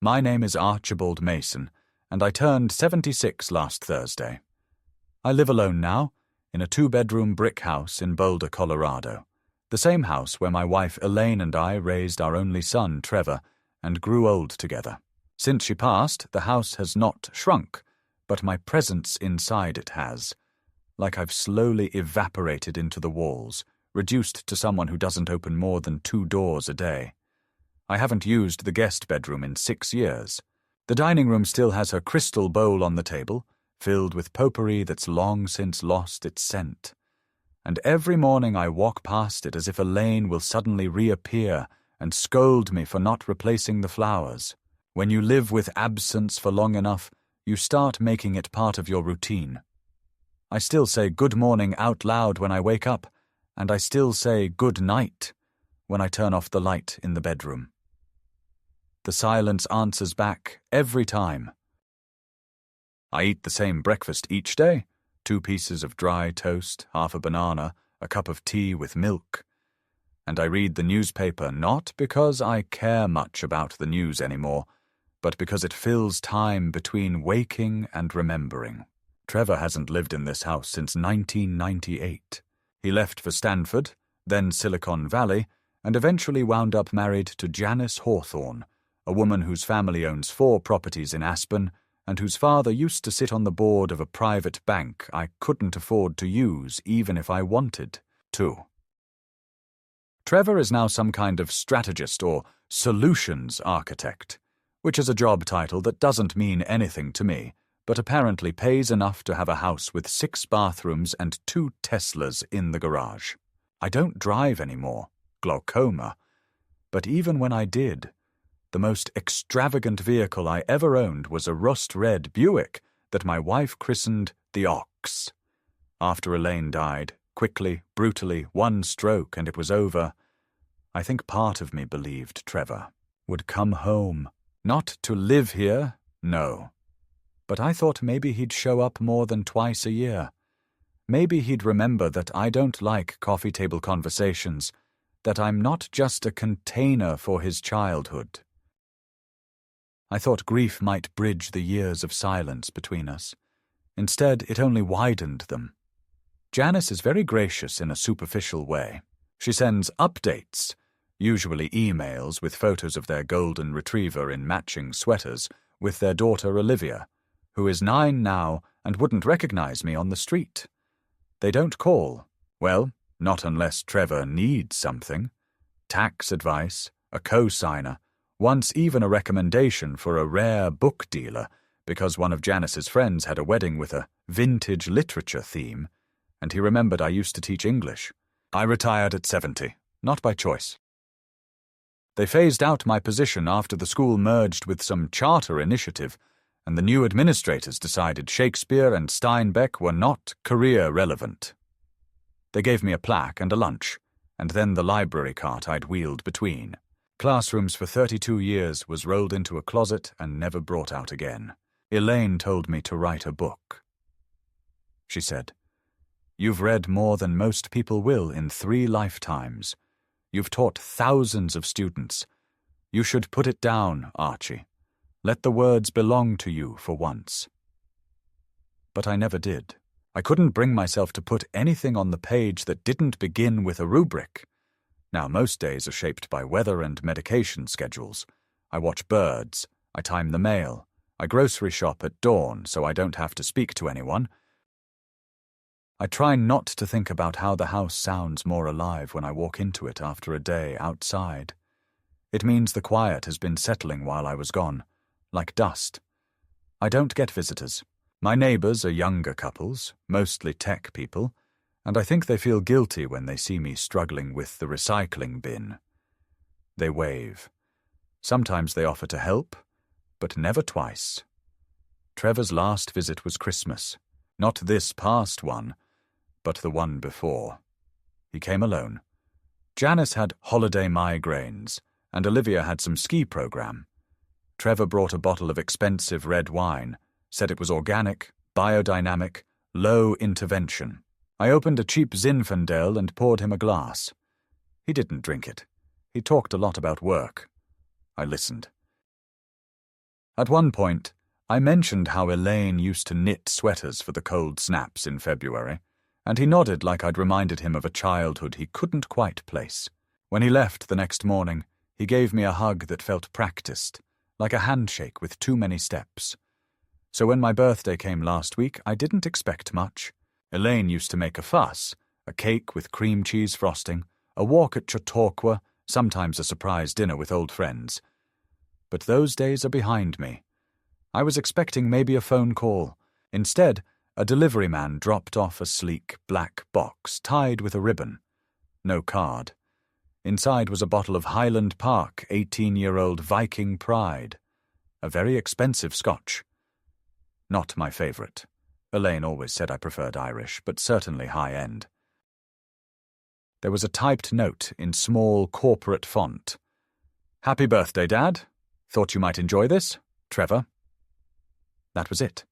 My name is Archibald Mason, and I turned 76 last Thursday. I live alone now, in a 2-bedroom brick house in Boulder, Colorado, the same house where my wife Elaine and I raised our only son, Trevor, and grew old together. Since she passed, the house has not shrunk, but my presence inside it has, like I've slowly evaporated into the walls, reduced to someone who doesn't open more than 2 doors a day. I haven't used the guest bedroom in 6 years. The dining room still has her crystal bowl on the table, filled with potpourri that's long since lost its scent. And every morning I walk past it as if Elaine will suddenly reappear and scold me for not replacing the flowers. When you live with absence for long enough, you start making it part of your routine. I still say good morning out loud when I wake up, and I still say good night when I turn off the light in the bedroom. The silence answers back every time. I eat the same breakfast each day, 2 pieces of dry toast, half a banana, a cup of tea with milk. And I read the newspaper not because I care much about the news anymore, but because it fills time between waking and remembering. Trevor hasn't lived in this house since 1998. He left for Stanford, then Silicon Valley, and eventually wound up married to Janice Hawthorne, a woman whose family owns 4 properties in Aspen and whose father used to sit on the board of a private bank I couldn't afford to use even if I wanted to. Trevor is now some kind of strategist or solutions architect, which is a job title that doesn't mean anything to me, but apparently pays enough to have a house with 6 bathrooms and 2 Teslas in the garage. I don't drive anymore, glaucoma, but even when I did, the most extravagant vehicle I ever owned was a rust-red Buick that my wife christened the Ox. After Elaine died, quickly, brutally, 1 stroke and it was over, I think part of me believed Trevor would come home. Not to live here, no. But I thought maybe he'd show up more than twice a year. Maybe he'd remember that I don't like coffee table conversations, that I'm not just a container for his childhood. I thought grief might bridge the years of silence between us. Instead, it only widened them. Janice is very gracious in a superficial way. She sends updates, usually emails with photos of their golden retriever in matching sweaters with their daughter Olivia, who is 9 now and wouldn't recognize me on the street. They don't call. Well, not unless Trevor needs something. Tax advice, a co-signer, once even a recommendation for a rare book dealer because one of Janice's friends had a wedding with a vintage literature theme, and he remembered I used to teach English. I retired at 70, not by choice. They phased out my position after the school merged with some charter initiative, and the new administrators decided Shakespeare and Steinbeck were not career relevant. They gave me a plaque and a lunch, and then the library cart I'd wheeled between. Classrooms for 32 years was rolled into a closet and never brought out again. Elaine told me to write a book. She said, "You've read more than most people will in 3 lifetimes. You've taught thousands of students. You should put it down, Archie. Let the words belong to you for once." But I never did. I couldn't bring myself to put anything on the page that didn't begin with a rubric. Now, most days are shaped by weather and medication schedules. I watch birds. I time the mail. I grocery shop at dawn so I don't have to speak to anyone. I try not to think about how the house sounds more alive when I walk into it after a day outside. It means the quiet has been settling while I was gone, like dust. I don't get visitors. My neighbors are younger couples, mostly tech people, and I think they feel guilty when they see me struggling with the recycling bin. They wave. Sometimes they offer to help, but never twice. Trevor's last visit was Christmas. Not this past one, but the one before. He came alone. Janice had holiday migraines, and Olivia had some ski program. Trevor brought a bottle of expensive red wine, said it was organic, biodynamic, low intervention. I opened a cheap Zinfandel and poured him a glass. He didn't drink it. He talked a lot about work. I listened. At one point, I mentioned how Elaine used to knit sweaters for the cold snaps in February, and he nodded like I'd reminded him of a childhood he couldn't quite place. When he left the next morning, he gave me a hug that felt practiced, like a handshake with too many steps. So when my birthday came last week, I didn't expect much. Elaine used to make a fuss, a cake with cream cheese frosting, a walk at Chautauqua, sometimes a surprise dinner with old friends. But those days are behind me. I was expecting maybe a phone call. Instead, a delivery man dropped off a sleek black box tied with a ribbon. No card. Inside was a bottle of Highland Park 18-year-old Viking Pride. A very expensive scotch. Not my favourite. Elaine always said I preferred Irish, but certainly high-end. There was a typed note in small corporate font. "Happy birthday, Dad. Thought you might enjoy this. Trevor." That was it.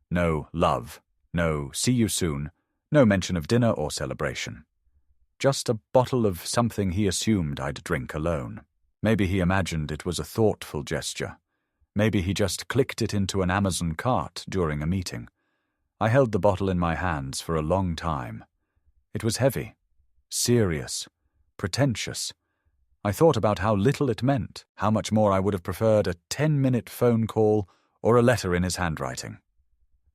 No love, no see you soon, no mention of dinner or celebration. Just a bottle of something he assumed I'd drink alone. Maybe he imagined it was a thoughtful gesture. Maybe he just clicked it into an Amazon cart during a meeting. I held the bottle in my hands for a long time. It was heavy, serious, pretentious. I thought about how little it meant, how much more I would have preferred a 10-minute phone call or a letter in his handwriting.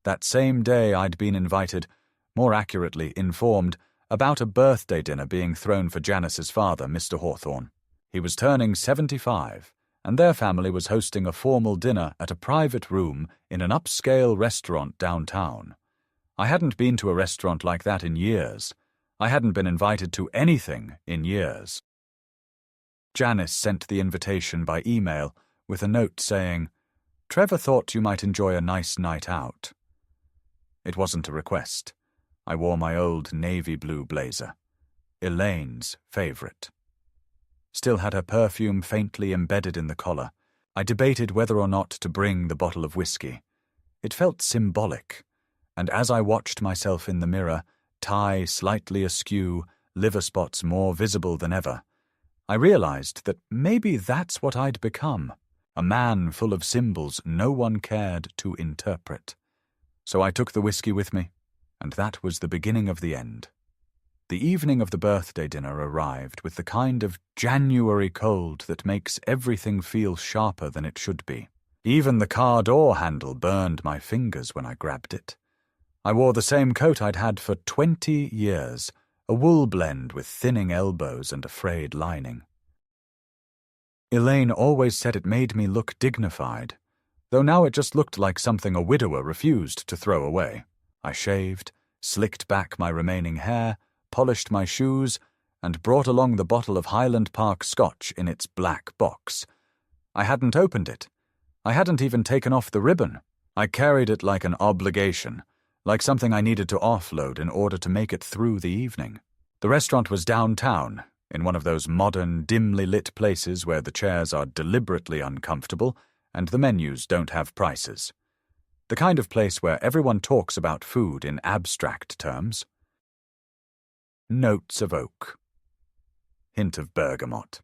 That same day I'd been invited, more accurately informed, about a birthday dinner being thrown for Janice's father, Mr. Hawthorne. He was turning 75, and their family was hosting a formal dinner at a private room in an upscale restaurant downtown. I hadn't been to a restaurant like that in years. I hadn't been invited to anything in years. Janice sent the invitation by email with a note saying, "Trevor thought you might enjoy a nice night out." It wasn't a request. I wore my old navy blue blazer, Elaine's favourite. Still had her perfume faintly embedded in the collar. I debated whether or not to bring the bottle of whiskey. It felt symbolic, and as I watched myself in the mirror, tie slightly askew, liver spots more visible than ever, I realized that maybe that's what I'd become, a man full of symbols no one cared to interpret. So I took the whiskey with me, and that was the beginning of the end. The evening of the birthday dinner arrived with the kind of January cold that makes everything feel sharper than it should be. Even the car door handle burned my fingers when I grabbed it. I wore the same coat I'd had for 20 years, a wool blend with thinning elbows and a frayed lining. Elaine always said it made me look dignified, though now it just looked like something a widower refused to throw away. I shaved, slicked back my remaining hair, polished my shoes, and brought along the bottle of Highland Park Scotch in its black box. I hadn't opened it. I hadn't even taken off the ribbon. I carried it like an obligation, like something I needed to offload in order to make it through the evening. The restaurant was downtown, in one of those modern, dimly lit places where the chairs are deliberately uncomfortable and the menus don't have prices. The kind of place where everyone talks about food in abstract terms. Notes of oak. Hint of bergamot.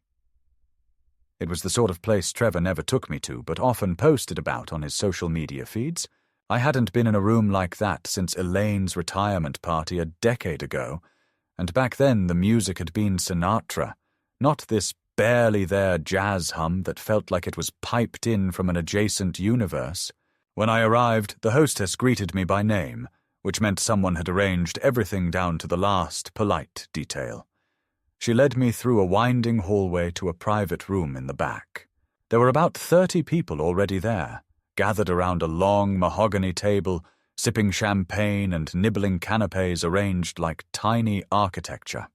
It was the sort of place Trevor never took me to, but often posted about on his social media feeds. I hadn't been in a room like that since Elaine's retirement party a decade ago, and back then the music had been Sinatra, not this barely there jazz hum that felt like it was piped in from an adjacent universe. When I arrived, the hostess greeted me by name, which meant someone had arranged everything down to the last polite detail. She led me through a winding hallway to a private room in the back. There were about 30 people already there, gathered around a long mahogany table, sipping champagne and nibbling canapes arranged like tiny architecture.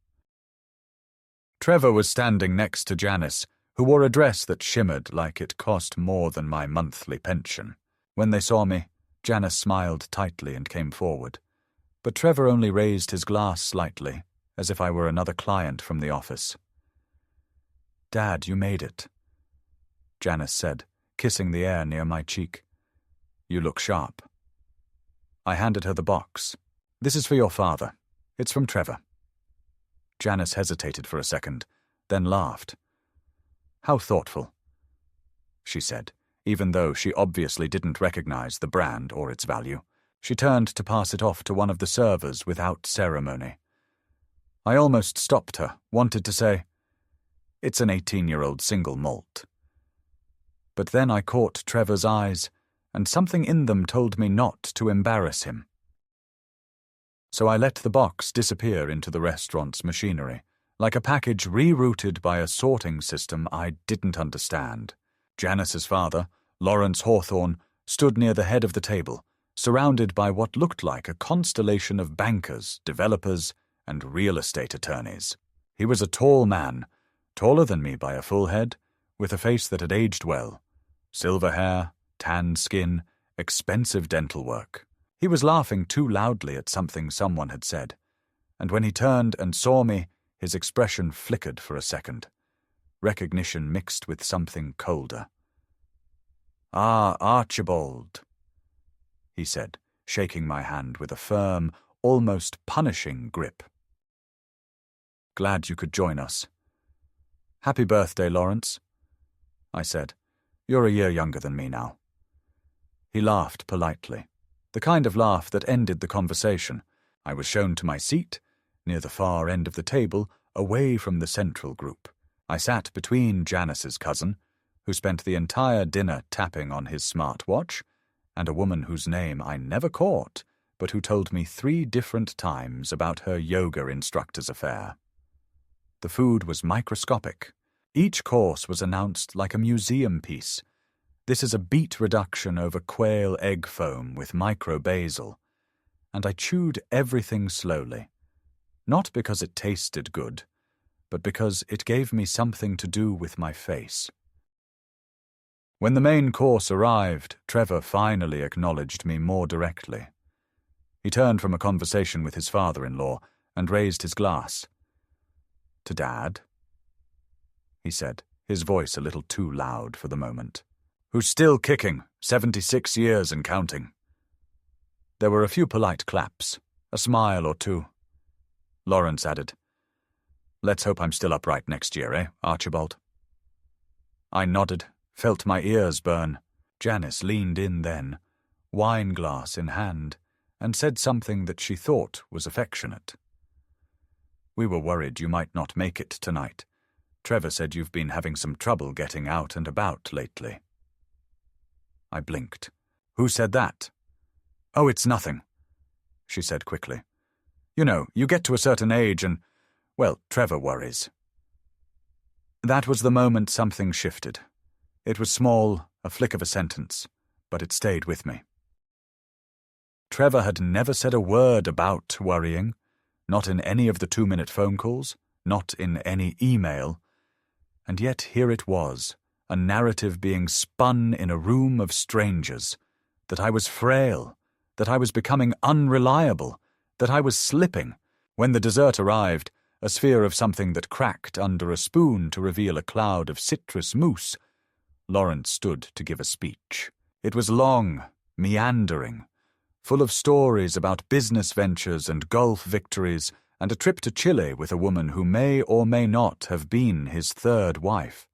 Trevor was standing next to Janice, who wore a dress that shimmered like it cost more than my monthly pension. When they saw me, Janice smiled tightly and came forward, but Trevor only raised his glass slightly, as if I were another client from the office. "Dad, you made it," Janice said, kissing the air near my cheek. "You look sharp." I handed her the box. "This is for your father. It's from Trevor." Janice hesitated for a second, then laughed. "How thoughtful," she said, even though she obviously didn't recognize the brand or its value. She turned to pass it off to one of the servers without ceremony. I almost stopped her, wanted to say, "It's an 18-year-old single malt." But then I caught Trevor's eyes, and something in them told me not to embarrass him. So I let the box disappear into the restaurant's machinery, like a package rerouted by a sorting system I didn't understand. Janice's father, Lawrence Hawthorne, stood near the head of the table, surrounded by what looked like a constellation of bankers, developers, and real estate attorneys. He was a tall man, taller than me by a full head, with a face that had aged well. Silver hair, tanned skin, expensive dental work. He was laughing too loudly at something someone had said, and when he turned and saw me, his expression flickered for a second. Recognition mixed with something colder. "Ah, Archibald," he said, shaking my hand with a firm, almost punishing grip. "Glad you could join us." "Happy birthday, Lawrence," I said. "You're a year younger than me now." He laughed politely, the kind of laugh that ended the conversation. I was shown to my seat, near the far end of the table, away from the central group. I sat between Janice's cousin, who spent the entire dinner tapping on his smartwatch, and a woman whose name I never caught, but who told me 3 different times about her yoga instructor's affair. The food was microscopic. Each course was announced like a museum piece. "This is a beet reduction over quail egg foam with micro-basil," and I chewed everything slowly, not because it tasted good, but because it gave me something to do with my face. When the main course arrived, Trevor finally acknowledged me more directly. He turned from a conversation with his father-in-law and raised his glass. "To Dad," he said, his voice a little too loud for the moment. "Who's still kicking, 76 years and counting." There were a few polite claps, a smile or two. Lawrence added, "Let's hope I'm still upright next year, eh, Archibald?" I nodded, felt my ears burn. Janice leaned in then, wine glass in hand, and said something that she thought was affectionate. "We were worried you might not make it tonight. Trevor said you've been having some trouble getting out and about lately." I blinked. "Who said that?" "Oh, it's nothing," she said quickly. "You know, you get to a certain age and, well, Trevor worries." That was the moment something shifted. It was small, a flick of a sentence, but it stayed with me. Trevor had never said a word about worrying, not in any of the 2-minute phone calls, not in any email, and yet here it was, a narrative being spun in a room of strangers, that I was frail, that I was becoming unreliable, that I was slipping. When the dessert arrived, a sphere of something that cracked under a spoon to reveal a cloud of citrus mousse, Lawrence stood to give a speech. It was long, meandering, full of stories about business ventures and golf victories and a trip to Chile with a woman who may or may not have been his 3rd wife.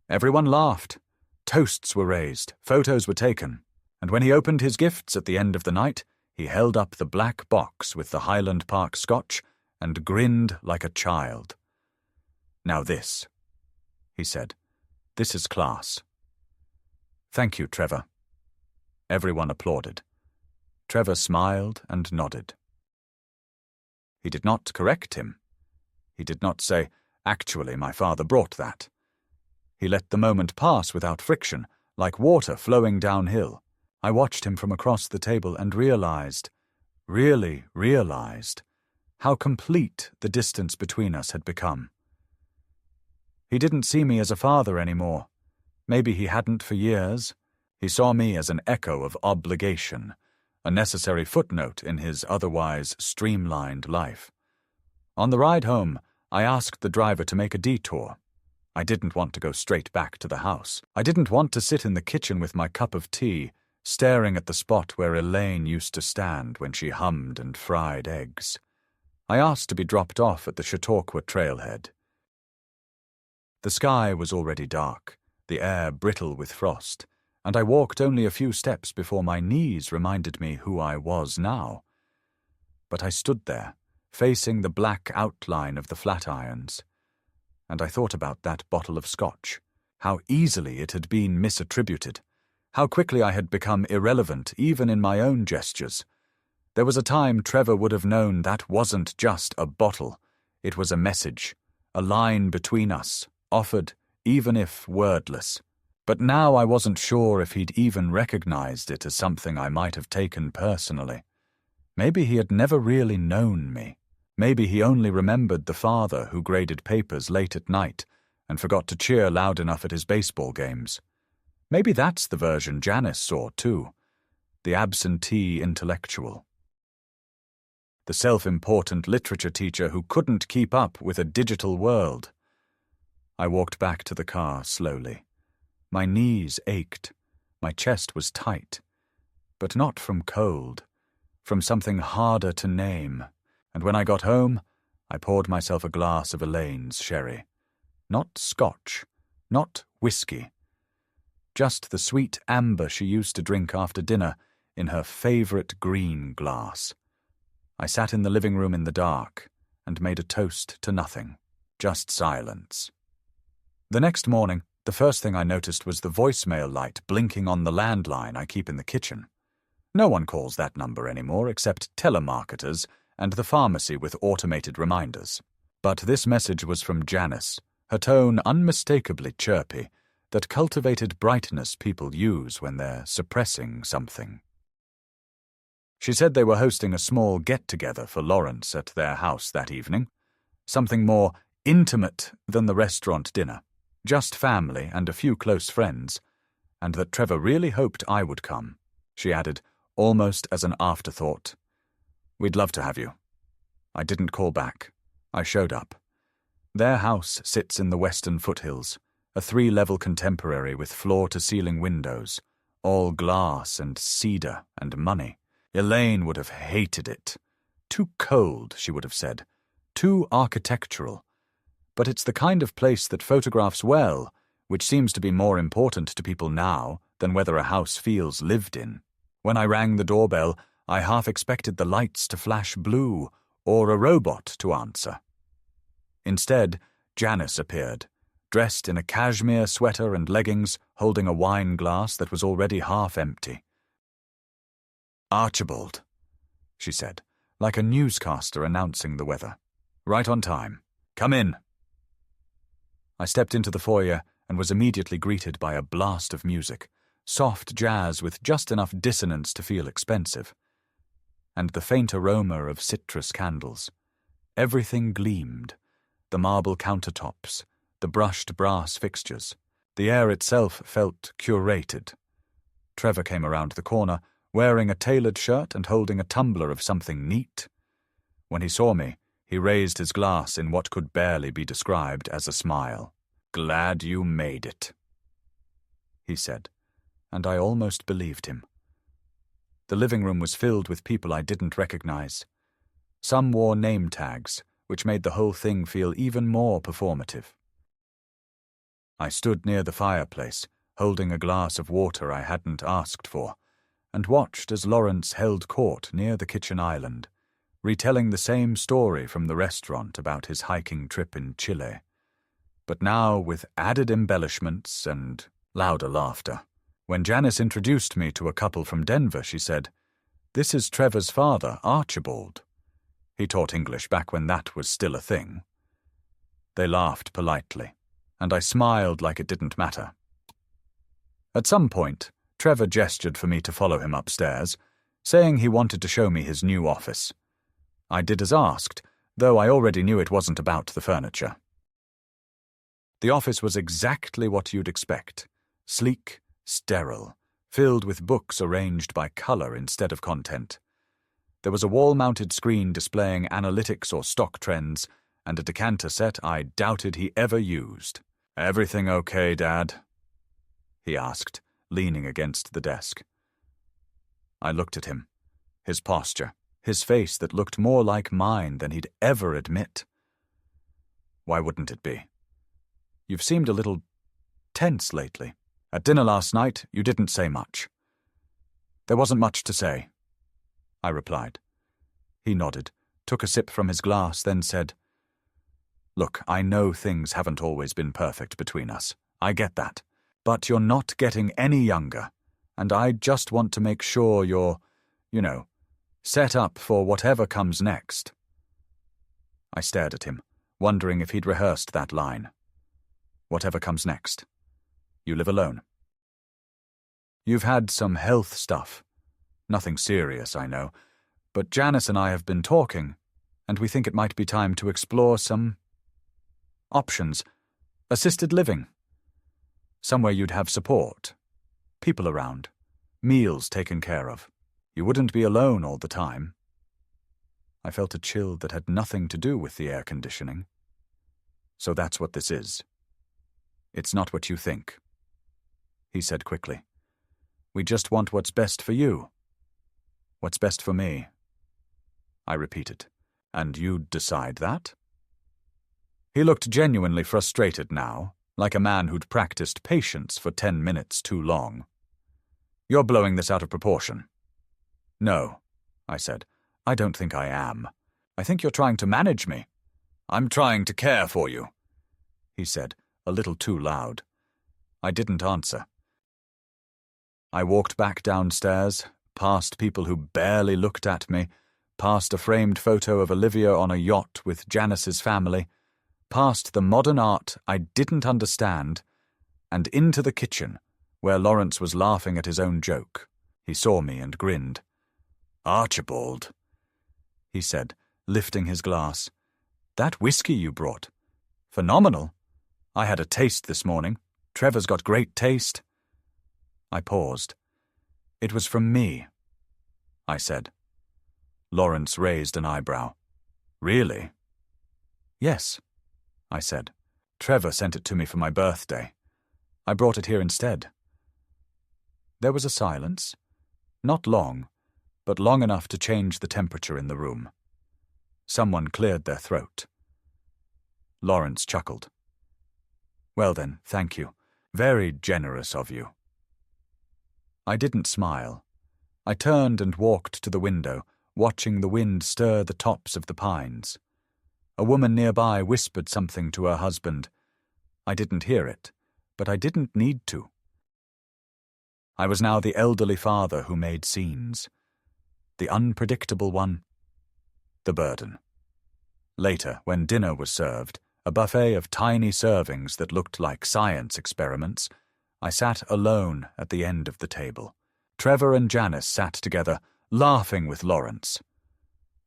Everyone laughed. Toasts were raised, photos were taken, and when he opened his gifts at the end of the night, he held up the black box with the Highland Park scotch and grinned like a child. "Now this," he said. "This is class." "Thank you, Trevor." Everyone applauded. Trevor smiled and nodded. He did not correct him. He did not say, "Actually, my father brought that." He let the moment pass without friction, like water flowing downhill. I watched him from across the table and really realized, how complete the distance between us had become. He didn't see me as a father anymore. Maybe he hadn't for years. He saw me as an echo of obligation, a necessary footnote in his otherwise streamlined life. On the ride home, I asked the driver to make a detour. I didn't want to go straight back to the house. I didn't want to sit in the kitchen with my cup of tea, staring at the spot where Elaine used to stand when she hummed and fried eggs. I asked to be dropped off at the Chautauqua trailhead. The sky was already dark, the air brittle with frost, and I walked only a few steps before my knees reminded me who I was now. But I stood there, facing the black outline of the Flatirons, and I thought about that bottle of scotch, how easily it had been misattributed, how quickly I had become irrelevant even in my own gestures. There was a time Trevor would have known that wasn't just a bottle, it was a message, a line between us, offered even if wordless. But now I wasn't sure if he'd even recognized it as something I might have taken personally. Maybe he had never really known me. Maybe he only remembered the father who graded papers late at night and forgot to cheer loud enough at his baseball games. Maybe that's the version Janice saw too, the absentee intellectual. The self-important literature teacher who couldn't keep up with a digital world. I walked back to the car slowly. My knees ached, my chest was tight, but not from cold, from something harder to name, and when I got home, I poured myself a glass of Elaine's sherry. Not scotch, not whiskey, just the sweet amber she used to drink after dinner in her favourite green glass. I sat in the living room in the dark and made a toast to nothing, just silence. The next morning, the first thing I noticed was the voicemail light blinking on the landline I keep in the kitchen. No one calls that number anymore except telemarketers and the pharmacy with automated reminders. But this message was from Janice, her tone unmistakably chirpy, that cultivated brightness people use when they're suppressing something. She said they were hosting a small get-together for Lawrence at their house that evening, something more intimate than the restaurant dinner, just family and a few close friends, and that Trevor really hoped I would come. She added, almost as an afterthought, "We'd love to have you." I didn't call back. I showed up. Their house sits in the western foothills, a 3-level contemporary with floor-to-ceiling windows, all glass and cedar and money. Elaine would have hated it. Too cold, she would have said. Too architectural. But it's the kind of place that photographs well, which seems to be more important to people now than whether a house feels lived in. When I rang the doorbell, I half expected the lights to flash blue or a robot to answer. Instead, Janice appeared, dressed in a cashmere sweater and leggings, holding a wine glass that was already half empty. "Archibald," she said, like a newscaster announcing the weather. "Right on time. Come in." I stepped into the foyer and was immediately greeted by a blast of music, soft jazz with just enough dissonance to feel expensive, and the faint aroma of citrus candles. Everything gleamed, the marble countertops, the brushed brass fixtures. The air itself felt curated. Trevor came around the corner, wearing a tailored shirt and holding a tumbler of something neat. When he saw me, he raised his glass in what could barely be described as a smile. "Glad you made it," he said, and I almost believed him. The living room was filled with people I didn't recognize. Some wore name tags, which made the whole thing feel even more performative. I stood near the fireplace, holding a glass of water I hadn't asked for, and watched as Lawrence held court near the kitchen island, retelling the same story from the restaurant about his hiking trip in Chile, but now with added embellishments and louder laughter. When Janice introduced me to a couple from Denver, she said, "This is Trevor's father, Archibald. He taught English back when that was still a thing." They laughed politely, and I smiled like it didn't matter. At some point, Trevor gestured for me to follow him upstairs, saying he wanted to show me his new office. I did as asked, though I already knew it wasn't about the furniture. The office was exactly what you'd expect, sleek, sterile, filled with books arranged by colour instead of content. There was a wall-mounted screen displaying analytics or stock trends, and a decanter set I doubted he ever used. "Everything okay, Dad?" he asked, leaning against the desk. I looked at him, his posture, his face that looked more like mine than he'd ever admit. "Why wouldn't it be? You've seemed a little tense lately. At dinner last night, you didn't say much." "There wasn't much to say," I replied. He nodded, took a sip from his glass, then said, "Look, I know things haven't always been perfect between us. I get that. But you're not getting any younger, and I just want to make sure you're, set up for whatever comes next." I stared at him, wondering if he'd rehearsed that line. Whatever comes next. You live alone. You've had some health stuff. Nothing serious, I know, but Janice and I have been talking, and we think it might be time to explore some options. Assisted living. Somewhere you'd have support, people around, meals taken care of. You wouldn't be alone all the time. I felt a chill that had nothing to do with the air conditioning. So that's what this is. It's not what you think, he said quickly. We just want what's best for you. What's best for me, I repeated. And you'd decide that? He looked genuinely frustrated now, like a man who'd practiced patience for 10 minutes too long. You're blowing this out of proportion. No, I said. I don't think I am. I think you're trying to manage me. I'm trying to care for you, he said, a little too loud. I didn't answer. I walked back downstairs, past people who barely looked at me, past a framed photo of Olivia on a yacht with Janice's family, past the modern art I didn't understand, and into the kitchen, where Lawrence was laughing at his own joke. He saw me and grinned. "Archibald," he said, lifting his glass. "That whiskey you brought. Phenomenal. I had a taste this morning. Trevor's got great taste." I paused. "It was from me," I said. Lawrence raised an eyebrow. "Really?" "Yes," I said. "Trevor sent it to me for my birthday. I brought it here instead." There was a silence. Not long, but long enough to change the temperature in the room. Someone cleared their throat. Lawrence chuckled. "Well then, thank you. Very generous of you." I didn't smile. I turned and walked to the window, watching the wind stir the tops of the pines. A woman nearby whispered something to her husband. I didn't hear it, but I didn't need to. I was now the elderly father who made scenes. The unpredictable one. The burden. Later, when dinner was served, a buffet of tiny servings that looked like science experiments, I sat alone at the end of the table. Trevor and Janice sat together, laughing with Lawrence.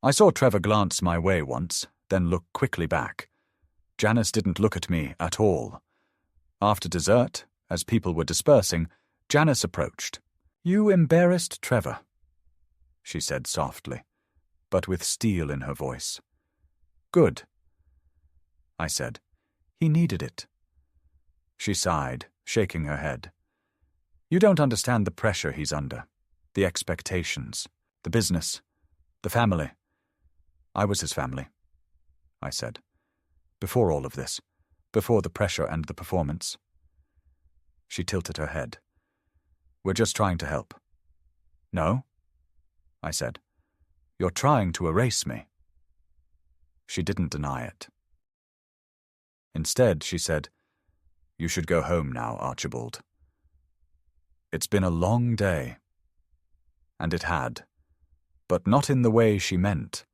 I saw Trevor glance my way once, then look quickly back. Janice didn't look at me at all. After dessert, as people were dispersing, Janice approached. "You embarrassed Trevor," she said softly, but with steel in her voice. "Good," I said. "He needed it." She sighed, shaking her head. "You don't understand the pressure he's under, the expectations, the business, the family." "I was his family," I said. "Before all of this, before the pressure and the performance." She tilted her head. "We're just trying to help." "No," I said. "You're trying to erase me." She didn't deny it. Instead, she said, "You should go home now, Archibald. It's been a long day." And it had, but not in the way she meant.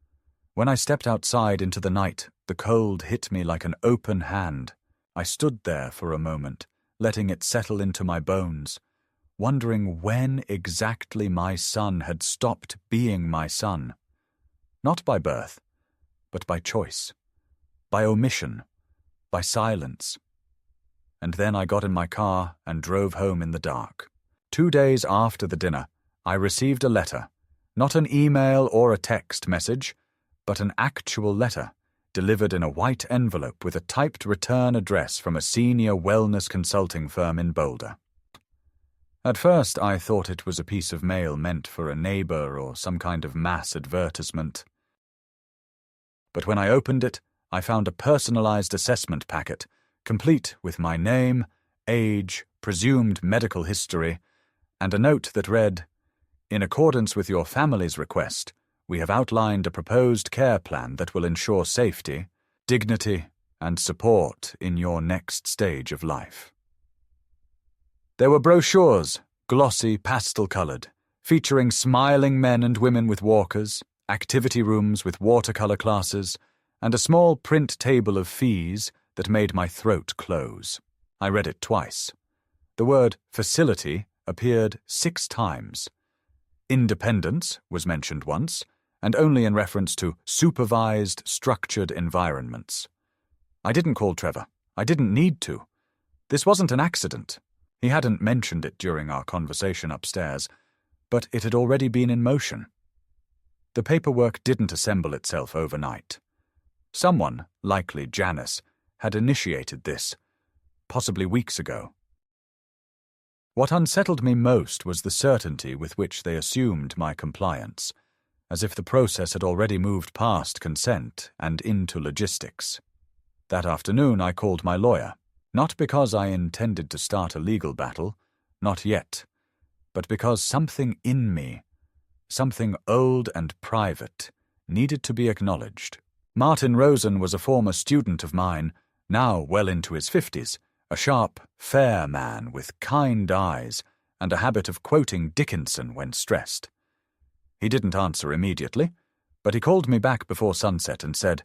When I stepped outside into the night, the cold hit me like an open hand. I stood there for a moment, letting it settle into my bones, wondering when exactly my son had stopped being my son. Not by birth, but by choice, by omission, by silence. And then I got in my car and drove home in the dark. 2 days after the dinner, I received a letter, not an email or a text message, but an actual letter, delivered in a white envelope with a typed return address from a senior wellness consulting firm in Boulder. At first, I thought it was a piece of mail meant for a neighbor or some kind of mass advertisement. But when I opened it, I found a personalized assessment packet, complete with my name, age, presumed medical history, and a note that read, "In accordance with your family's request, we have outlined a proposed care plan that will ensure safety, dignity, and support in your next stage of life." There were brochures, glossy, pastel-coloured, featuring smiling men and women with walkers, activity rooms with watercolour classes, and a small print table of fees that made my throat close. I read it twice. The word facility appeared 6 times. Independence was mentioned once, and only in reference to supervised, structured environments. I didn't call Trevor. I didn't need to. This wasn't an accident. He hadn't mentioned it during our conversation upstairs, but it had already been in motion. The paperwork didn't assemble itself overnight. Someone, likely Janice, had initiated this, possibly weeks ago. What unsettled me most was the certainty with which they assumed my compliance, as if the process had already moved past consent and into logistics. That afternoon I called my lawyer, not because I intended to start a legal battle, not yet, but because something in me, something old and private, needed to be acknowledged. Martin Rosen was a former student of mine, now well into his 50s, a sharp, fair man with kind eyes and a habit of quoting Dickinson when stressed. He didn't answer immediately, but he called me back before sunset and said,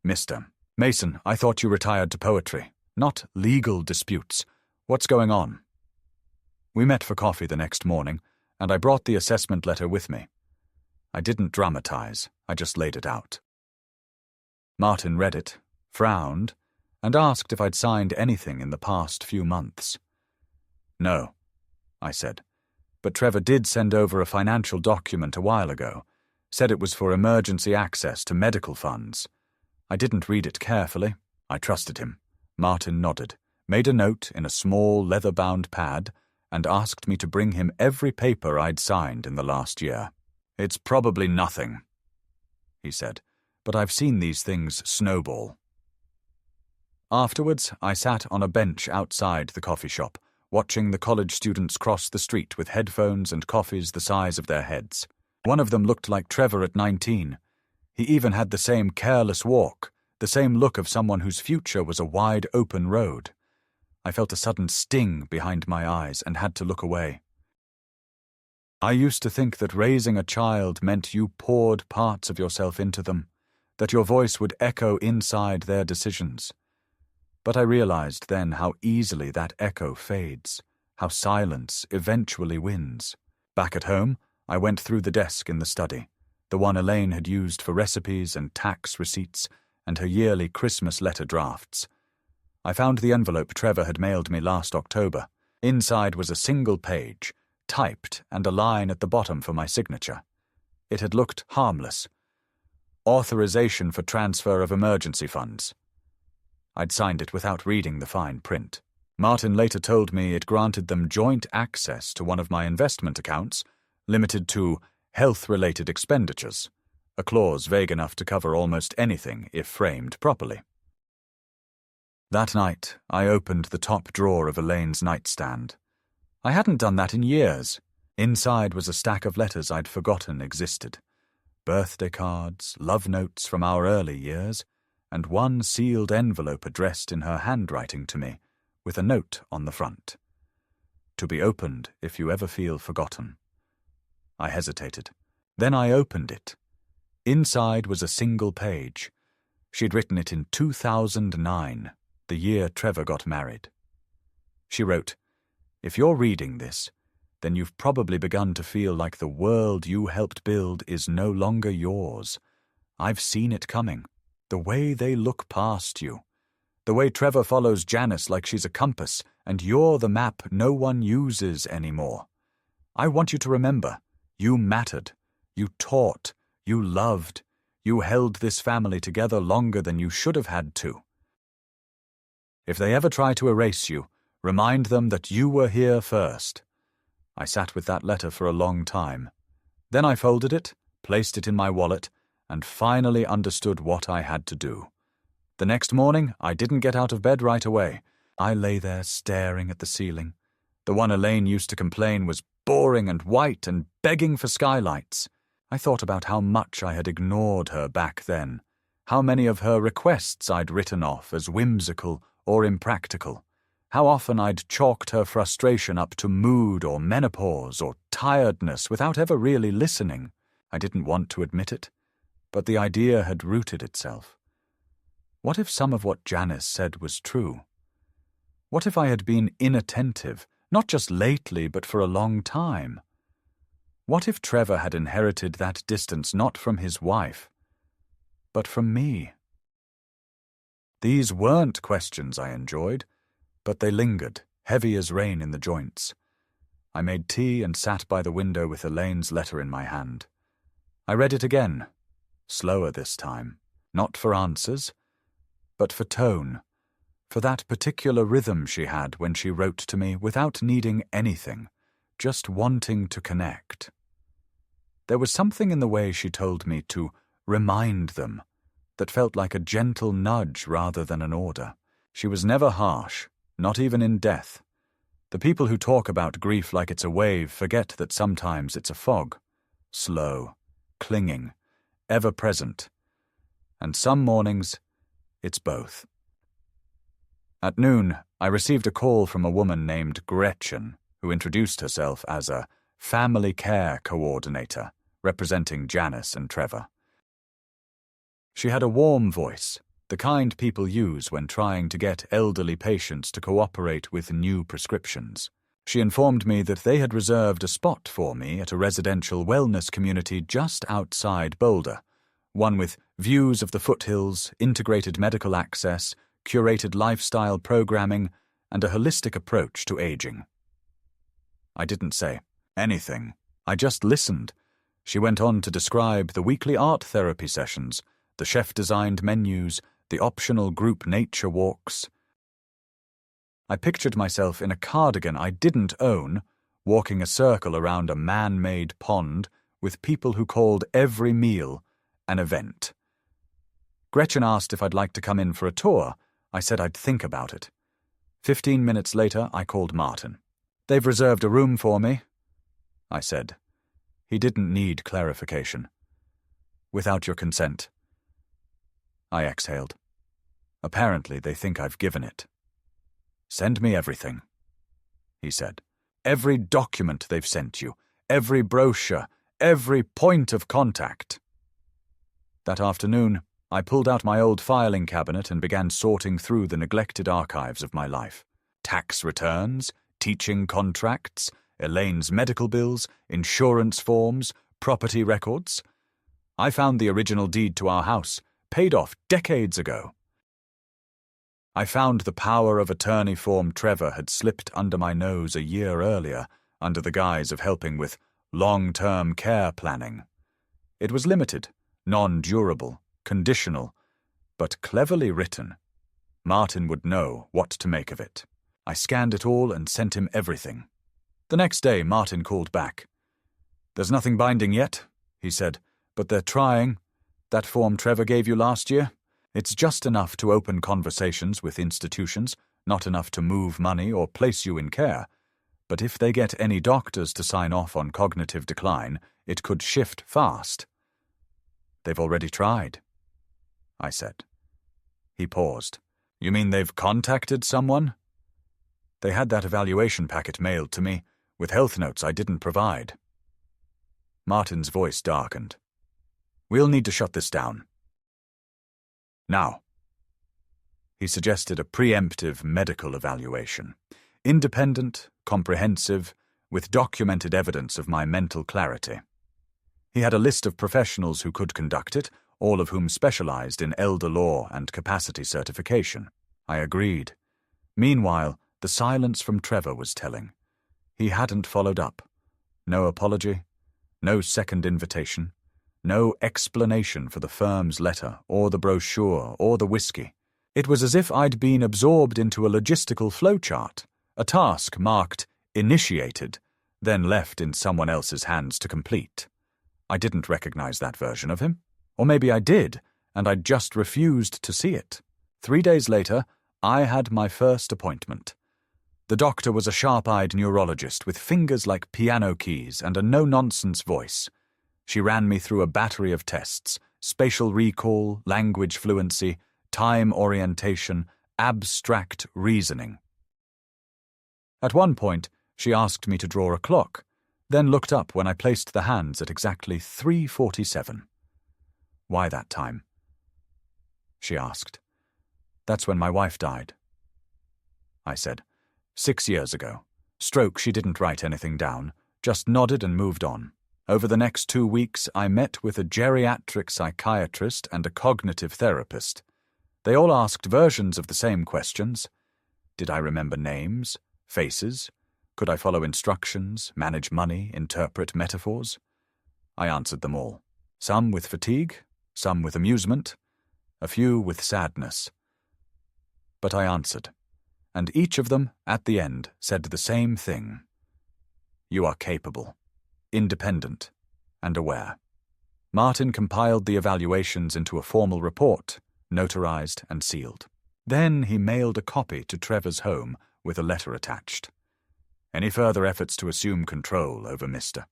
"Mr. Mason, I thought you retired to poetry, not legal disputes. What's going on?" We met for coffee the next morning, and I brought the assessment letter with me. I didn't dramatize, I just laid it out. Martin read it, frowned, and asked if I'd signed anything in the past few months. "No," I said, "but Trevor did send over a financial document a while ago, said it was for emergency access to medical funds. I didn't read it carefully. I trusted him." Martin nodded, made a note in a small leather-bound pad, and asked me to bring him every paper I'd signed in the last year. "It's probably nothing," he said, "but I've seen these things snowball." Afterwards, I sat on a bench outside the coffee shop, watching the college students cross the street with headphones and coffees the size of their heads. One of them looked like Trevor at 19. He even had the same careless walk, the same look of someone whose future was a wide open road. I felt a sudden sting behind my eyes and had to look away. I used to think that raising a child meant you poured parts of yourself into them, that your voice would echo inside their decisions. But I realized then how easily that echo fades, how silence eventually wins. Back at home, I went through the desk in the study, the one Elaine had used for recipes and tax receipts and her yearly Christmas letter drafts. I found the envelope Trevor had mailed me last October. Inside was a single page, typed, and a line at the bottom for my signature. It had looked harmless. Authorization for transfer of emergency funds. I'd signed it without reading the fine print. Martin later told me it granted them joint access to one of my investment accounts, limited to health-related expenditures, a clause vague enough to cover almost anything if framed properly. That night, I opened the top drawer of Elaine's nightstand. I hadn't done that in years. Inside was a stack of letters I'd forgotten existed. Birthday cards, love notes from our early years, and one sealed envelope addressed in her handwriting to me, with a note on the front. "To be opened if you ever feel forgotten." I hesitated. Then I opened it. Inside was a single page. She'd written it in 2009, the year Trevor got married. She wrote, "If you're reading this, then you've probably begun to feel like the world you helped build is no longer yours. I've seen it coming. The way they look past you. The way Trevor follows Janice like she's a compass, and you're the map no one uses anymore. I want you to remember, you mattered. You taught. You loved. You held this family together longer than you should have had to. If they ever try to erase you, remind them that you were here first." I sat with that letter for a long time. Then I folded it, placed it in my wallet, and finally understood what I had to do. The next morning, I didn't get out of bed right away. I lay there staring at the ceiling. The one Elaine used to complain was boring and white and begging for skylights. I thought about how much I had ignored her back then, how many of her requests I'd written off as whimsical or impractical, how often I'd chalked her frustration up to mood or menopause or tiredness without ever really listening. I didn't want to admit it, but the idea had rooted itself. What if some of what Janice said was true? What if I had been inattentive, not just lately, but for a long time? What if Trevor had inherited that distance not from his wife, but from me? These weren't questions I enjoyed, but they lingered, heavy as rain in the joints. I made tea and sat by the window with Elaine's letter in my hand. I read it again, slower this time, not for answers, but for tone, for that particular rhythm she had when she wrote to me without needing anything, just wanting to connect. There was something in the way she told me to remind them that felt like a gentle nudge rather than an order. She was never harsh, not even in death. The people who talk about grief like it's a wave forget that sometimes it's a fog, slow, clinging, ever-present, and some mornings it's both. At noon, I received a call from a woman named Gretchen, who introduced herself as a family care coordinator, representing Janice and Trevor. She had a warm voice, the kind people use when trying to get elderly patients to cooperate with new prescriptions. She informed me that they had reserved a spot for me at a residential wellness community just outside Boulder, one with views of the foothills, integrated medical access, curated lifestyle programming, and a holistic approach to aging. I didn't say anything. I just listened. She went on to describe the weekly art therapy sessions, the chef-designed menus, the optional group nature walks. I pictured myself in a cardigan I didn't own, walking a circle around a man-made pond with people who called every meal an event. Gretchen asked if I'd like to come in for a tour. I said I'd think about it. 15 minutes later, I called Martin. "They've reserved a room for me," I said. He didn't need clarification. "Without your consent." I exhaled. Apparently, they think I've given it. "Send me everything," he said. "Every document they've sent you, every brochure, every point of contact." That afternoon, I pulled out my old filing cabinet and began sorting through the neglected archives of my life. Tax returns, teaching contracts, Elaine's medical bills, insurance forms, property records. I found the original deed to our house, paid off decades ago. I found the power of attorney form Trevor had slipped under my nose a year earlier under the guise of helping with long-term care planning. It was limited, non-durable, conditional, but cleverly written. Martin would know what to make of it. I scanned it all and sent him everything. The next day, Martin called back. "There's nothing binding yet," he said, "but they're trying. That form Trevor gave you last year? It's just enough to open conversations with institutions, not enough to move money or place you in care. But if they get any doctors to sign off on cognitive decline, it could shift fast." "They've already tried," I said. He paused. "You mean they've contacted someone?" "They had that evaluation packet mailed to me, with health notes I didn't provide." Martin's voice darkened. "We'll need to shut this down. Now." He suggested a preemptive medical evaluation. Independent, comprehensive, with documented evidence of my mental clarity. He had a list of professionals who could conduct it, all of whom specialized in elder law and capacity certification. I agreed. Meanwhile, the silence from Trevor was telling. He hadn't followed up. No apology, no second invitation, no explanation for the firm's letter or the brochure or the whiskey. It was as if I'd been absorbed into a logistical flowchart, a task marked initiated, then left in someone else's hands to complete. I didn't recognize that version of him. Or maybe I did, and I'd just refused to see it. 3 days later, I had my first appointment. The doctor was a sharp-eyed neurologist with fingers like piano keys and a no-nonsense voice. She ran me through a battery of tests: spatial recall, language fluency, time orientation, abstract reasoning. At one point, she asked me to draw a clock, then looked up when I placed the hands at exactly 3:47. "Why that time?" she asked. "That's when my wife died." I said, 6 years ago. Stroke. She didn't write anything down, just nodded and moved on. Over the next 2 weeks, I met with a geriatric psychiatrist and a cognitive therapist. They all asked versions of the same questions. Did I remember names, faces? Could I follow instructions, manage money, interpret metaphors? I answered them all. Some with fatigue, some with amusement, a few with sadness. But I answered, and each of them, at the end, said the same thing. You are capable, independent, and aware. Martin compiled the evaluations into a formal report, notarized and sealed. Then he mailed a copy to Trevor's home with a letter attached. Any further efforts to assume control over Mr.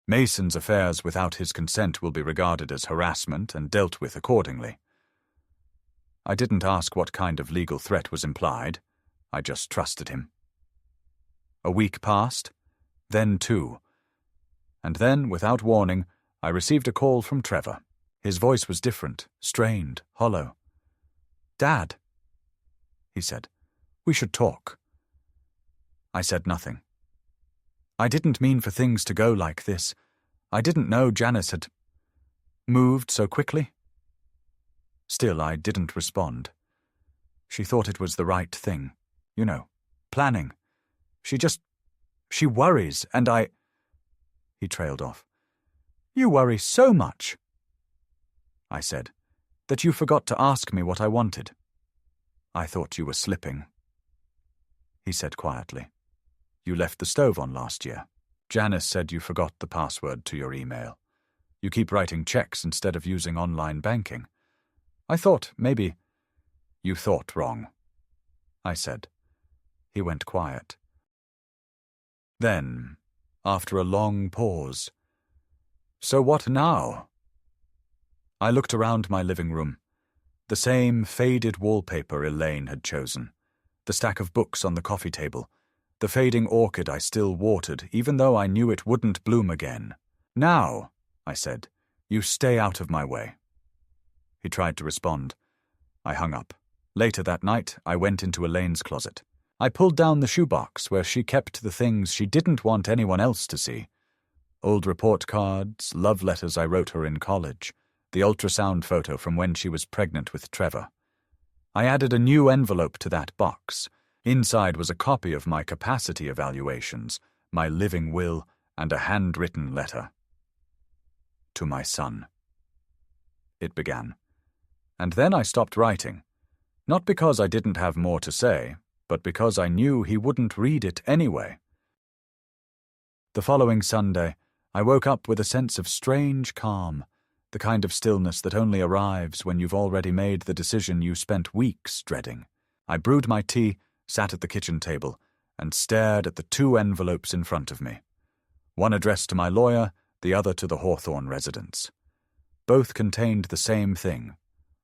Mason's affairs without his consent will be regarded as harassment and dealt with accordingly. I didn't ask what kind of legal threat was implied. I just trusted him. A week passed, then 2. And then, without warning, I received a call from Trevor. His voice was different, strained, hollow. "Dad," he said, "we should talk." I said nothing. I didn't mean for things to go like this. I didn't know Janice had moved so quickly. Still, I didn't respond. She thought it was the right thing. You know, planning. She worries, and I... He trailed off. "You worry so much," I said, "that you forgot to ask me what I wanted." "I thought you were slipping," he said quietly. "You left the stove on last year. Janice said you forgot the password to your email. You keep writing checks instead of using online banking. I thought maybe..." "You thought wrong," I said. He went quiet. Then, after a long pause, "So what now?" I looked around my living room. The same faded wallpaper Elaine had chosen, the stack of books on the coffee table, the fading orchid I still watered, even though I knew it wouldn't bloom again. "Now," I said, "you stay out of my way." He tried to respond. I hung up. Later that night, I went into Elaine's closet. I pulled down the shoebox where she kept the things she didn't want anyone else to see. Old report cards, love letters I wrote her in college, the ultrasound photo from when she was pregnant with Trevor. I added a new envelope to that box. Inside was a copy of my capacity evaluations, my living will, and a handwritten letter. To my son. It began. And then I stopped writing. Not because I didn't have more to say, but because I knew he wouldn't read it anyway. The following Sunday, I woke up with a sense of strange calm, the kind of stillness that only arrives when you've already made the decision you spent weeks dreading. I brewed my tea, sat at the kitchen table, and stared at the 2 envelopes in front of me. One addressed to my lawyer, the other to the Hawthorne residence. Both contained the same thing,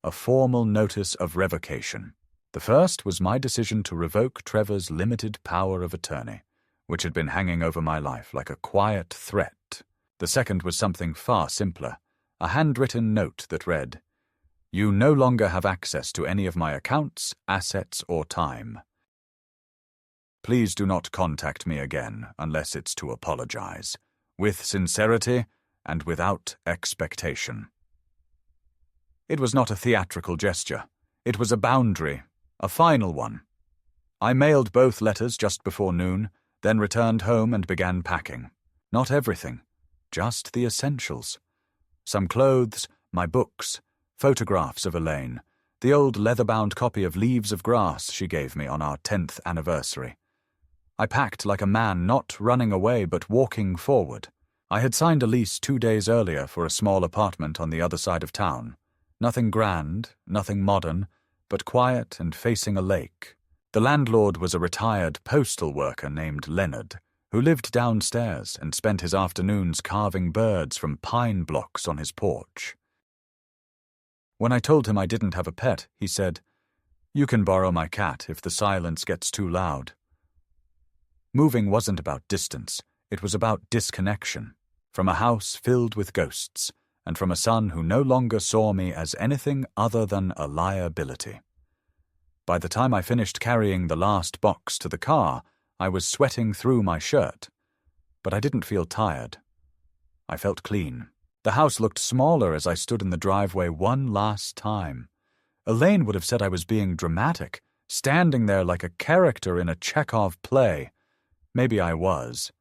a formal notice of revocation. The first was my decision to revoke Trevor's limited power of attorney, which had been hanging over my life like a quiet threat. The second was something far simpler, a handwritten note that read, "You no longer have access to any of my accounts, assets, or time. Please do not contact me again unless it's to apologize, with sincerity and without expectation." It was not a theatrical gesture. It was a boundary, a final one. I mailed both letters just before noon, then returned home and began packing. Not everything, just the essentials. Some clothes, my books, photographs of Elaine, the old leather-bound copy of Leaves of Grass she gave me on our 10th anniversary. I packed like a man not running away but walking forward. I had signed a lease 2 days earlier for a small apartment on the other side of town. Nothing grand, nothing modern, but quiet and facing a lake. The landlord was a retired postal worker named Leonard, who lived downstairs and spent his afternoons carving birds from pine blocks on his porch. When I told him I didn't have a pet, he said, "You can borrow my cat if the silence gets too loud." Moving wasn't about distance, it was about disconnection, from a house filled with ghosts, and from a son who no longer saw me as anything other than a liability. By the time I finished carrying the last box to the car, I was sweating through my shirt. But I didn't feel tired. I felt clean. The house looked smaller as I stood in the driveway one last time. Elaine would have said I was being dramatic, standing there like a character in a Chekhov play. Maybe I was.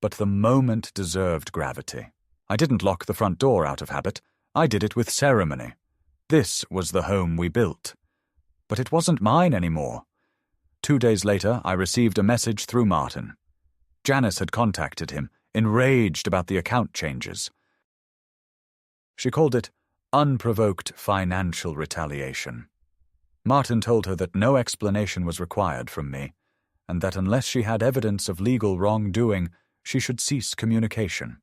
But the moment deserved gravity. I didn't lock the front door out of habit. I did it with ceremony. This was the home we built. But it wasn't mine anymore. 2 days later, I received a message through Martin. Janice had contacted him, enraged about the account changes. She called it unprovoked financial retaliation. Martin told her that no explanation was required from me, and that unless she had evidence of legal wrongdoing, she should cease communication.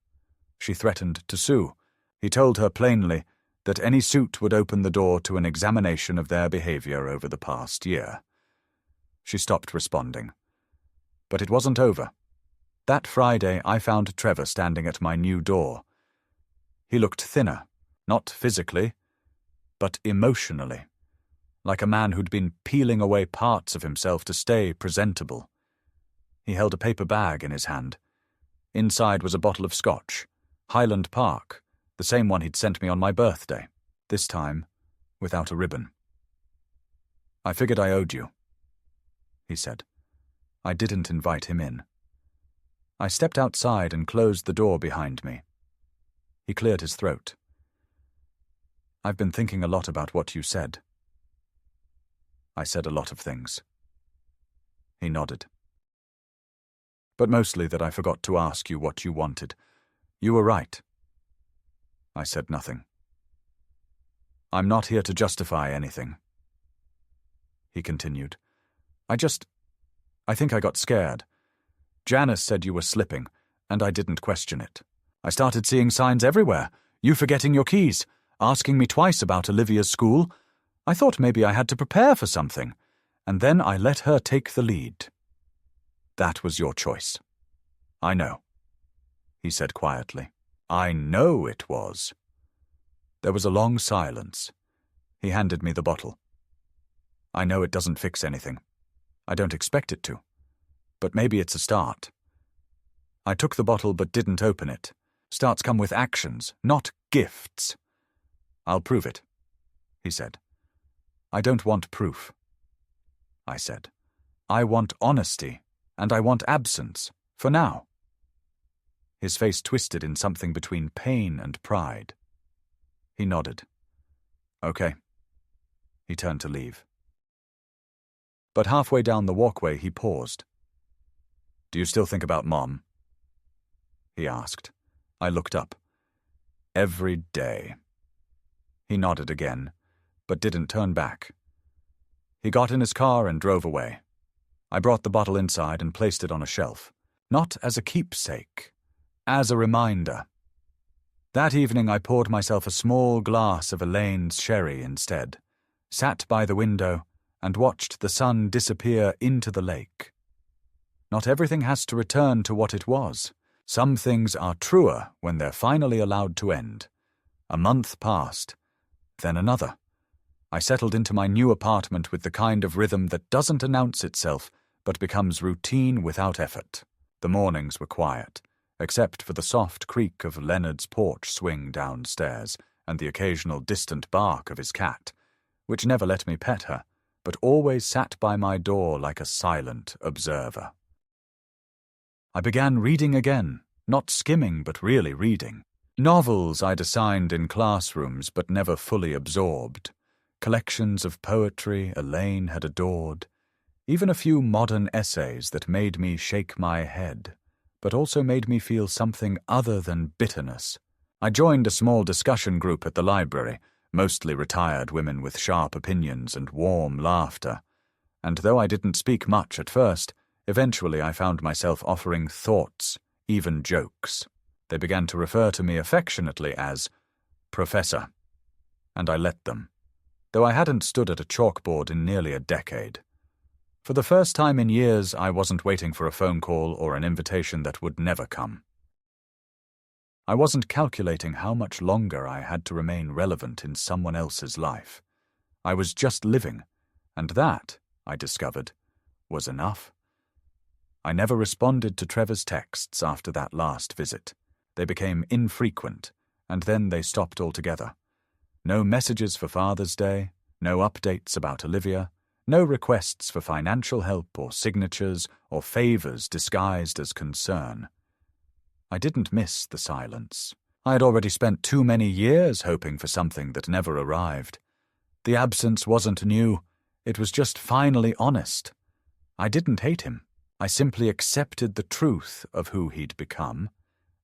She threatened to sue. He told her plainly that any suit would open the door to an examination of their behavior over the past year. She stopped responding. But it wasn't over. That Friday, I found Trevor standing at my new door. He looked thinner, not physically, but emotionally, like a man who'd been peeling away parts of himself to stay presentable. He held a paper bag in his hand. Inside was a bottle of scotch, Highland Park, the same one he'd sent me on my birthday, this time without a ribbon. "I figured I owed you," he said. I didn't invite him in. I stepped outside and closed the door behind me. He cleared his throat. "I've been thinking a lot about what you said." I said a lot of things. He nodded. "But mostly that I forgot to ask you what you wanted. You were right." I said nothing. "I'm not here to justify anything," he continued. I think I got scared. Janice said you were slipping, and I didn't question it. I started seeing signs everywhere. You forgetting your keys, asking me twice about Olivia's school. I thought maybe I had to prepare for something, and then I let her take the lead. That was your choice. I know," he said quietly. "I know it was." There was a long silence. He handed me the bottle. "I know it doesn't fix anything. I don't expect it to. But maybe it's a start." I took the bottle but didn't open it. Starts come with actions, not gifts. "I'll prove it," he said. "I don't want proof," I said. "I want honesty, and I want absence, for now." His face twisted in something between pain and pride. He nodded. "Okay." He turned to leave. But halfway down the walkway he paused. "Do you still think about Mom?" he asked. I looked up. "Every day." He nodded again, but didn't turn back. He got in his car and drove away. I brought the bottle inside and placed it on a shelf, not as a keepsake, as a reminder. That evening I poured myself a small glass of Elaine's sherry instead, sat by the window, and watched the sun disappear into the lake. Not everything has to return to what it was. Some things are truer when they're finally allowed to end. A month passed, then another. I settled into my new apartment with the kind of rhythm that doesn't announce itself, but becomes routine without effort. The mornings were quiet, except for the soft creak of Leonard's porch swing downstairs and the occasional distant bark of his cat, which never let me pet her, but always sat by my door like a silent observer. I began reading again, not skimming but really reading. Novels I'd assigned in classrooms but never fully absorbed. Collections of poetry Elaine had adored. Even a few modern essays that made me shake my head, but also made me feel something other than bitterness. I joined a small discussion group at the library, mostly retired women with sharp opinions and warm laughter, and though I didn't speak much at first, eventually I found myself offering thoughts, even jokes. They began to refer to me affectionately as Professor, and I let them, though I hadn't stood at a chalkboard in nearly a decade. For the first time in years, I wasn't waiting for a phone call or an invitation that would never come. I wasn't calculating how much longer I had to remain relevant in someone else's life. I was just living, and that, I discovered, was enough. I never responded to Trevor's texts after that last visit. They became infrequent, and then they stopped altogether. No messages for Father's Day, no updates about Olivia, no requests for financial help or signatures or favors disguised as concern. I didn't miss the silence. I had already spent too many years hoping for something that never arrived. The absence wasn't new. It was just finally honest. I didn't hate him. I simply accepted the truth of who he'd become,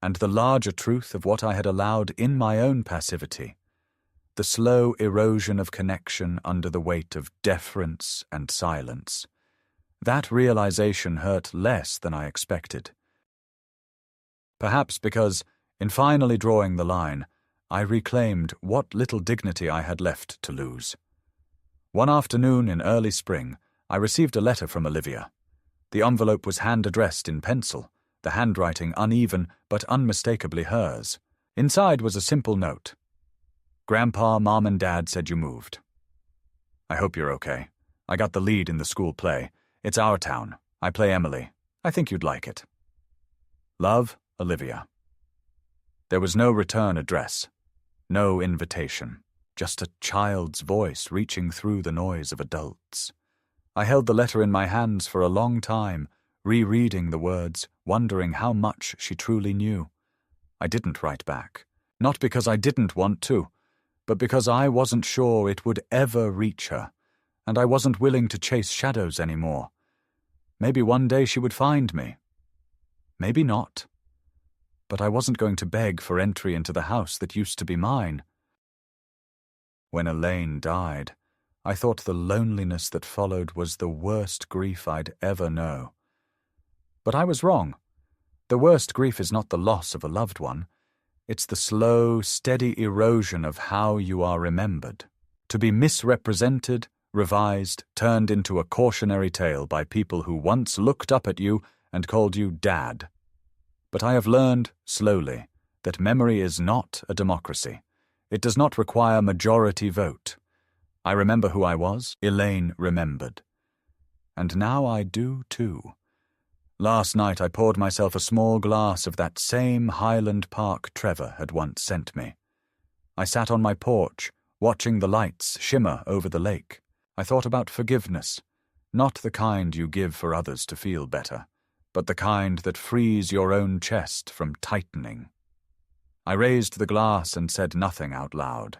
and the larger truth of what I had allowed in my own passivity. The slow erosion of connection under the weight of deference and silence. That realization hurt less than I expected. Perhaps because, in finally drawing the line, I reclaimed what little dignity I had left to lose. One afternoon in early spring, I received a letter from Olivia. The envelope was hand-addressed in pencil, the handwriting uneven but unmistakably hers. Inside was a simple note. Grandpa, Mom, and Dad said you moved. I hope you're okay. I got the lead in the school play. It's our town. I play Emily. I think you'd like it. Love, Olivia. There was no return address, no invitation, just a child's voice reaching through the noise of adults. I held the letter in my hands for a long time, rereading the words, wondering how much she truly knew. I didn't write back, not because I didn't want to, but because I wasn't sure it would ever reach her, and I wasn't willing to chase shadows anymore. Maybe one day she would find me. Maybe not. But I wasn't going to beg for entry into the house that used to be mine. When Elaine died, I thought the loneliness that followed was the worst grief I'd ever know. But I was wrong. The worst grief is not the loss of a loved one. It's the slow, steady erosion of how you are remembered. To be misrepresented, revised, turned into a cautionary tale by people who once looked up at you and called you Dad. But I have learned, slowly, that memory is not a democracy. It does not require majority vote. I remember who I was, Elaine remembered. And now I do too. Last night I poured myself a small glass of that same Highland Park Trevor had once sent me. I sat on my porch, watching the lights shimmer over the lake. I thought about forgiveness, not the kind you give for others to feel better, but the kind that frees your own chest from tightening. I raised the glass and said nothing out loud.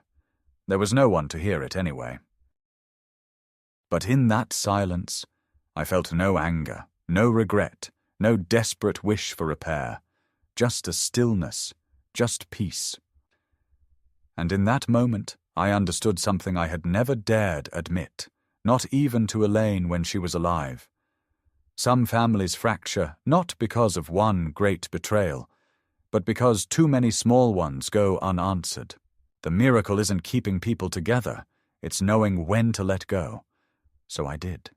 There was no one to hear it anyway. But in that silence, I felt no anger, no regret, no desperate wish for repair, just a stillness, just peace. And in that moment, I understood something I had never dared admit, not even to Elaine when she was alive. Some families fracture not because of one great betrayal, but because too many small ones go unanswered. The miracle isn't keeping people together, it's knowing when to let go. So I did.